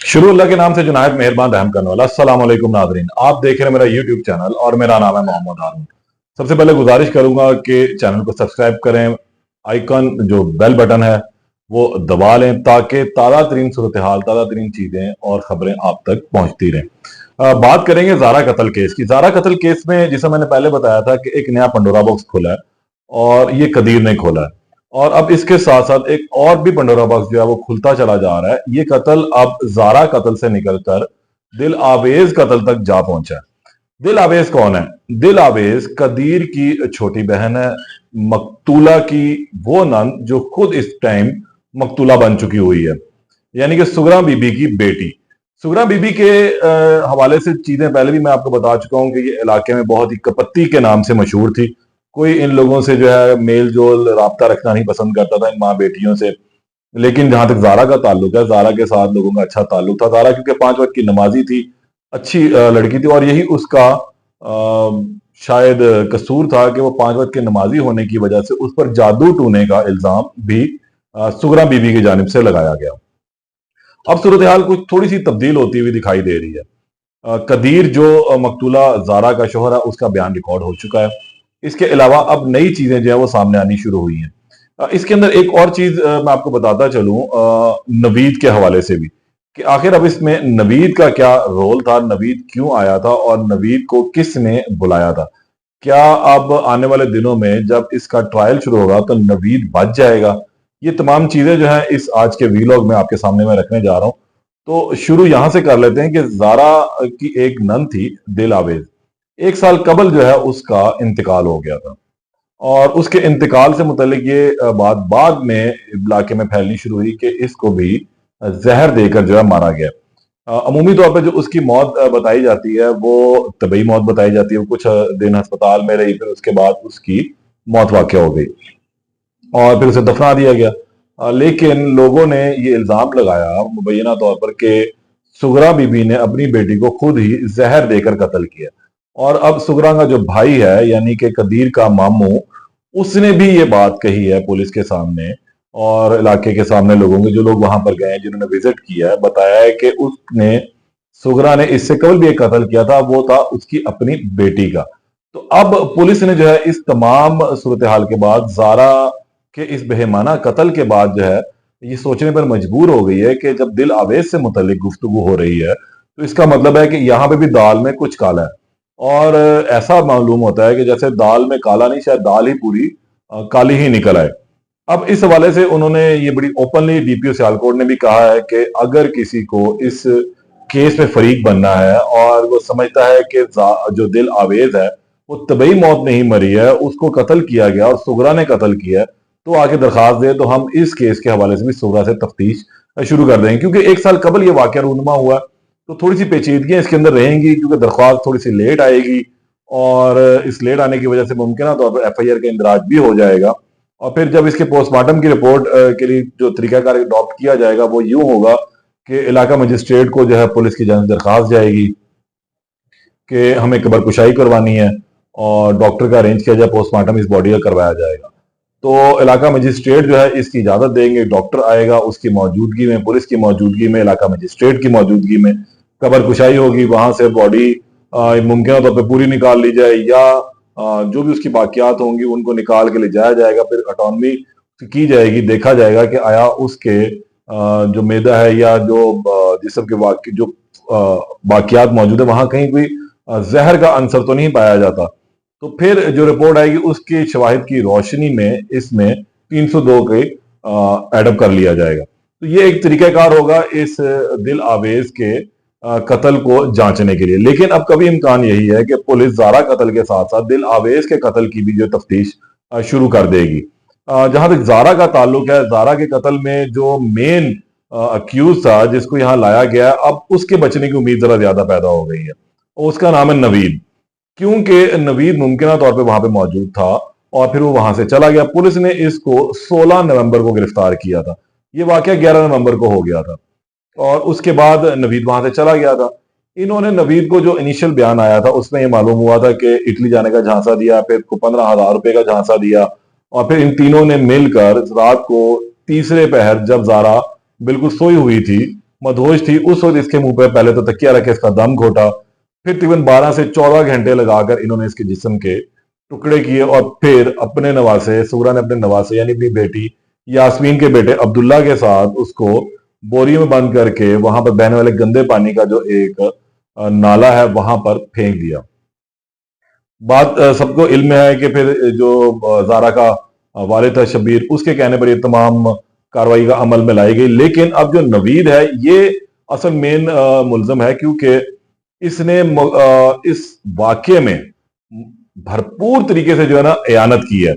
शुरू अल्लाह के नाम से जो नायत मेहरबान रहम करने वाला। अस्सलाम वालेकुम नाज़रीन, आप देख रहे हैं मेरा यूट्यूब चैनल और मेरा नाम है मोहम्मद हारून। सबसे पहले गुजारिश करूंगा कि चैनल को सब्सक्राइब करें, आइकन जो बेल बटन है वो दबा लें ताकि ताज़ा तरीन सूरत हाल, ताज़ा तरीन चीजें और खबरें आप तक पहुंचती रहें। बात करेंगे ज़ारा कत्ल केस की। ज़ारा कत्ल केस में जिसे मैंने पहले बताया था कि एक नया पंडोरा बॉक्स खुला है और ये कदीर ने खोला है, और अब इसके साथ साथ एक और भी पंडोरा बॉक्स जो है वो खुलता चला जा रहा है। ये कत्ल अब ज़ारा कत्ल से निकलकर दिल आवेज कत्ल तक जा पहुंचा है। दिल आवेज कौन है? दिल आवेज कदीर की छोटी बहन है, मकतूला की वो नंद जो खुद इस टाइम मकतूला बन चुकी हुई है, यानी कि सुगरा बीबी की बेटी। सुगरा बीबी के हवाले से चीजें पहले भी मैं आपको बता चुका हूं कि ये इलाके में बहुत ही कपत्ती के नाम से मशहूर थी। कोई इन लोगों से जो है मेल जोल राब्ता रखना नहीं पसंद करता था, इन माँ बेटियों से। लेकिन जहां तक ज़ारा का ताल्लुक है, ज़ारा के साथ लोगों का अच्छा ताल्लुक था। ज़ारा क्योंकि 5 वक्त की नमाजी थी, अच्छी लड़की थी, और यही उसका शायद कसूर था कि वो 5 वक्त के नमाजी होने की वजह से उस पर जादू टूने का इल्जाम भी सुगरा बीबी की जानिब से लगाया गया। अब सूरत हाल कुछ थोड़ी सी तब्दील होती हुई दिखाई दे रही है। कदीर जो मकतूला ज़ारा का शोहर है उसका बयान रिकॉर्ड हो चुका है। इसके अलावा अब नई चीजें जो है वो सामने आनी शुरू हुई हैं। इसके अंदर एक और चीज मैं आपको बताता चलूं, नवीद के हवाले से भी, कि आखिर अब इसमें नवीद का क्या रोल था, नवीद क्यों आया था और नवीद को किसने बुलाया था। क्या अब आने वाले दिनों में जब इसका ट्रायल शुरू होगा तो नवीद बच जाएगा? ये तमाम चीजें जो है इस आज के वीलॉग में आपके सामने मैं रखने जा रहा हूं। तो शुरू यहां से कर लेते हैं कि ज़ारा की एक नन थी दिल आवेज। 1 साल कबल जो है उसका इंतकाल हो गया था, और उसके इंतकाल से मुतल्लिक ये बात बाद में इलाके में फैलनी शुरू हुई कि इसको भी जहर देकर जो है मारा गया। अमूमी तौर पर जो उसकी मौत बताई जाती है वो तबई मौत बताई जाती है। वो कुछ दिन अस्पताल में रही, फिर उसके बाद उसकी मौत वाक़या हो गई और फिर उसे दफना दिया गया। लेकिन लोगों ने ये इल्जाम लगाया मुबैना तौर पर कि सुगरा बीबी ने अपनी बेटी को खुद ही जहर देकर कत्ल किया। और अब सुगरा का जो भाई है यानी कि कदीर का मामू, उसने भी ये बात कही है पुलिस के सामने और इलाके के सामने लोगों के, जो लोग वहां पर गए हैं, जिन्होंने विजिट किया है, बताया है कि उसने सुगरा ने इससे कबल भी एक कत्ल किया था, वो था उसकी अपनी बेटी का। तो अब पुलिस ने जो है इस तमाम सूरत हाल के बाद, ज़ारा के इस बेहमाना कत्ल के बाद जो है ये सोचने पर मजबूर हो गई है कि जब दिल आवेज से मुतल्लिक गुफ्तगू हो रही है तो इसका मतलब है कि यहाँ पे भी दाल में कुछ काला है। और ऐसा मालूम होता है कि जैसे दाल में काला नहीं, शायद दाल ही पूरी काली ही निकल आए। अब इस हवाले से उन्होंने ये बड़ी ओपनली, डीपीओ सियालकोट ने भी कहा है कि अगर किसी को इस केस में फरीक बनना है और वो समझता है कि जो दिल आवेज है वो तबई मौत नहीं मरी है, उसको कत्ल किया गया और सुगरा ने कत्ल किया है, तो आके दरखास्त दे, तो हम इस केस के हवाले से भी सुगरा से तफ्तीश शुरू कर देंगे। क्योंकि 1 साल कबल ये वाकया रूनुमा हुआ, तो थोड़ी सी पेचीदगियां इसके अंदर रहेंगी क्योंकि दरख्वास्त थोड़ी सी लेट आएगी, और इस लेट आने की वजह से मुमकिन तौर पर एफआईआर का इंदराज भी हो जाएगा। और फिर जब इसके पोस्टमार्टम की रिपोर्ट के लिए जो तरीकाकार अडॉप्ट किया जाएगा वो यूं होगा कि इलाका मजिस्ट्रेट को जो है पुलिस की जानिब से दरखास्त जाएगी कि हमें कब्र कुशाई करवानी है और डॉक्टर का अरेंज किया जाए, पोस्टमार्टम इस बॉडी का करवाया जाएगा। तो इलाका मजिस्ट्रेट जो है इसकी इजाजत देंगे, डॉक्टर आएगा, उसकी मौजूदगी में, पुलिस की मौजूदगी में, इलाका मजिस्ट्रेट की मौजूदगी में कब्र कुशाई होगी। वहां से बॉडी मुमकिन तौर पर पूरी निकाल ली जाए या जो भी उसकी बाकियात होंगी उनको निकाल के ले जाया जाएगा। फिर ऑटोनमी की जाएगी, देखा जाएगा कि आया उसके जो मैदा है या जो जिस्म के जो बाकियात मौजूद है वहां कहीं कोई जहर का अंसर तो नहीं पाया जाता। तो फिर जो रिपोर्ट आएगी उसकी शवाहिद की रोशनी में इसमें 302 के एडअप कर लिया जाएगा। तो ये एक तरीकाकार होगा इस दिल आवेज के कत्ल को जांचने के लिए। लेकिन अब कभी इम्कान यही है कि पुलिस ज़ारा कत्ल के साथ साथ दिल आवेज के कत्ल की भी जो तफ्तीश शुरू कर देगी। जहां तक ज़ारा का ताल्लुक है, ज़ारा के कत्ल में जो मेन अक्यूज था जिसको यहाँ लाया गया, अब उसके बचने की उम्मीद जरा ज्यादा पैदा हो गई है। उसका नाम है नवीद, क्योंकि नवीद मुमकिन तौर पर वहां पे मौजूद था और फिर वो वहां से चला गया। पुलिस ने इसको 16 नवंबर को गिरफ्तार किया था। ये वाकया 11 नवंबर को हो गया था और उसके बाद नवीद वहां से चला गया था। इन्होंने नवीद को जो इनिशियल बयान आया था उसमें यह मालूम हुआ था कि इटली जाने का झांसा दिया, फिर 15,000 रुपए का झांसा दिया, और फिर इन तीनों ने मिलकर रात को तीसरे पहर जब ज़ारा बिल्कुल सोई हुई थी मदहोश थी। उस वक्त इसके मुंह पे पहले तो तकिया रखे इसका दम घोटा, फिर तकरीबन 12 से 14 घंटे लगाकर इन्होंने इसके जिस्म के टुकड़े किए और फिर अपने नवासे, सुगरा ने अपने नवासे यानी अपनी बेटी यास्मीन के बेटे अब्दुल्ला के साथ उसको बोरियों में बंद करके वहां पर बहने वाले गंदे पानी का जो एक नाला है वहां पर फेंक दिया। बात सबको इल्म है कि फिर जो जारा का वालिद था शब्बीर, उसके कहने पर ये तमाम कार्रवाई का अमल में लाई गई। लेकिन अब जो नवीद है ये असल मेन मुल्जम है, क्योंकि इसने इस वाक्य में भरपूर तरीके से जो है ना एयानत की है,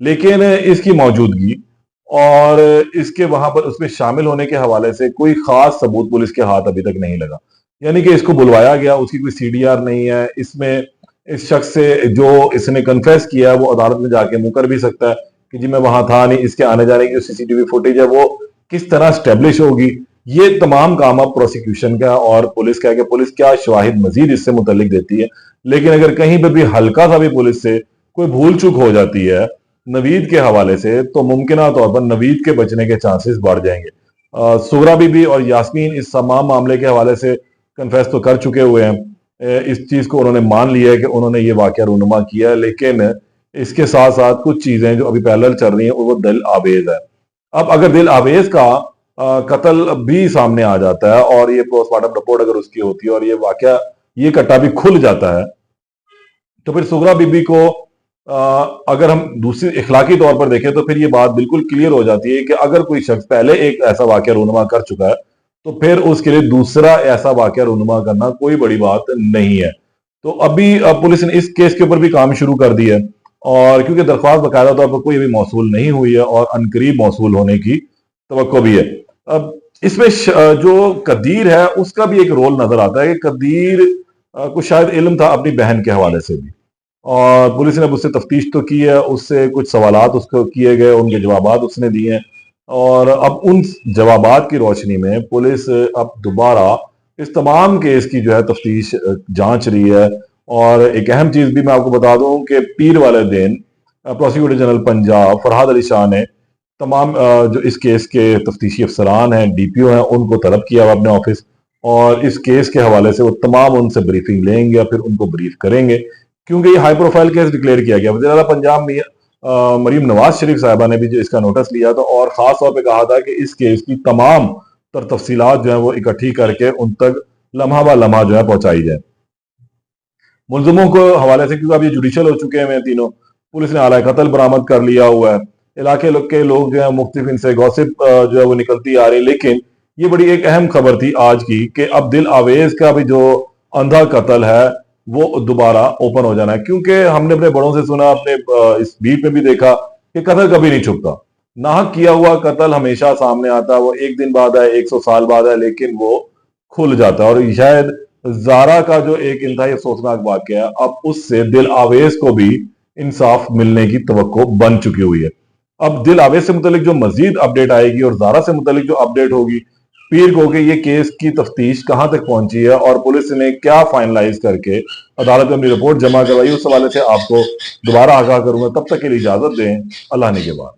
लेकिन इसकी मौजूदगी और इसके वहां पर उसमें शामिल होने के हवाले से कोई खास सबूत पुलिस के हाथ अभी तक नहीं लगा। यानी कि इसको बुलवाया गया, उसकी कोई सीडीआर नहीं है, इसमें इस शख्स से जो इसने कन्फेस किया है वो अदालत में जाके मुकर भी सकता है कि जी मैं वहां था नहीं। इसके आने जाने की जो सीसीटीवी फुटेज है वो किस तरह स्टेब्लिश होगी, ये तमाम काम अब प्रोसिक्यूशन का और पुलिस का है कि पुलिस क्या शवाहिद मजीद इससे मुतल्लिक देती है। लेकिन अगर कहीं पर भी हल्का सा भी पुलिस से कोई भूल चूक हो जाती है नवीद के हवाले से, तो मुमकिन तौर पर नवीद के बचने के चांसेस बढ़ जाएंगे। सुगरा बीबी और यास्मीन इस तमाम मामले के हवाले से कन्फेस तो कर चुके हुए हैं, इस चीज को उन्होंने मान लिया है कि उन्होंने ये वाकया रूनुमा किया है। लेकिन इसके साथ साथ कुछ चीजें जो अभी पैरेलल चल रही हैं वो दिल आवेज है। अब अगर दिल आवेज का कत्ल भी सामने आ जाता है और ये पोस्टमार्टम रिपोर्ट अगर उसकी होती है और ये वाकया ये कट्टा भी खुल जाता है, तो फिर सुगरा बीबी को अगर हम दूसरी इखलाकी तौर पर देखें तो फिर ये बात बिल्कुल क्लियर हो जाती है कि अगर कोई शख्स पहले एक ऐसा वाकया रूनुमा कर चुका है तो फिर उसके लिए दूसरा ऐसा वाकया रूनुमा करना कोई बड़ी बात नहीं है। तो अभी पुलिस ने इस केस के ऊपर भी काम शुरू कर दिया है, और क्योंकि दरख्वास्त बाकायदा तौर पर कोई भी मौसूल नहीं हुई है और अनकरीब मौसूल होने की तवक्को भी है। अब इसमें जो कदीर है उसका भी एक रोल नजर आता है कि कदीर को शायद इल्म था अपनी बहन के हवाले से भी, और पुलिस ने अब उससे तफ्तीश तो की है, उससे कुछ सवालात उसको किए गए, उनके जवाबात उसने दिए हैं, और अब उन जवाबात की रोशनी में पुलिस अब दोबारा इस तमाम केस की जो है तफ्तीश जांच रही है। और एक अहम चीज भी मैं आपको बता दूं कि पीर वाले दिन प्रोसिक्यूटर जनरल पंजाब फरहाद अली शाह ने तमाम जो इस केस के तफ्तीशी अफसरान हैं, डीपीओ हैं, उनको तलब किया हुआ अपने ऑफिस, और इस केस के हवाले से वो तमाम उनसे ब्रीफिंग लेंगे या फिर उनको ब्रीफ करेंगे, क्योंकि ये हाई प्रोफाइल केस डिक्लेयर किया गया। वज़ीर आला पंजाब में मरीम नवाज शरीफ साहिबा ने भी जो इसका नोटिस लिया था और खास तौर पे कहा था कि इस केस की तमाम तर तफसीलात जो है वो इकट्ठी करके उन तक लम्हा ब लम्हा जो है पहुंचाई जाए। मुलजमों को हवाले से, क्योंकि अब ये जुडिशल हो चुके हैं तीनों, पुलिस ने आला कत्ल बरामद कर लिया हुआ है। इलाके के लोग जो है मुख्तलिफ इनसे गॉसिप जो है वो निकलती आ रही। लेकिन ये बड़ी एक अहम खबर थी आज की कि अब दिल आवेज का भी जो अंधा कत्ल है वो दोबारा ओपन हो जाना है, क्योंकि हमने अपने बड़ों से सुना, अपने इस बीट में भी देखा कि कत्ल कभी नहीं छुपता। नाहक किया हुआ कत्ल हमेशा सामने आता है, वो एक दिन बाद है, 100 साल बाद है, लेकिन वो खुल जाता है। और शायद जारा का जो एक इंतहाई अफसोसनाक वाकया है, अब उससे दिल आवेज को भी इंसाफ मिलने की तवक्को बन चुकी हुई है। अब दिल आवेज से मुतलिक जो मजीद अपडेट आएगी और जारा से मुतलिक जो अपडेट होगी पीर को कि ये केस की तफ्तीश कहां तक पहुंची है और पुलिस ने क्या फाइनलाइज करके अदालत में अपनी रिपोर्ट जमा करवाई, उस हवाले से आपको दोबारा आगाह करूंगा। तब तक के लिए इजाजत दें। अल्लाह ने के बाद।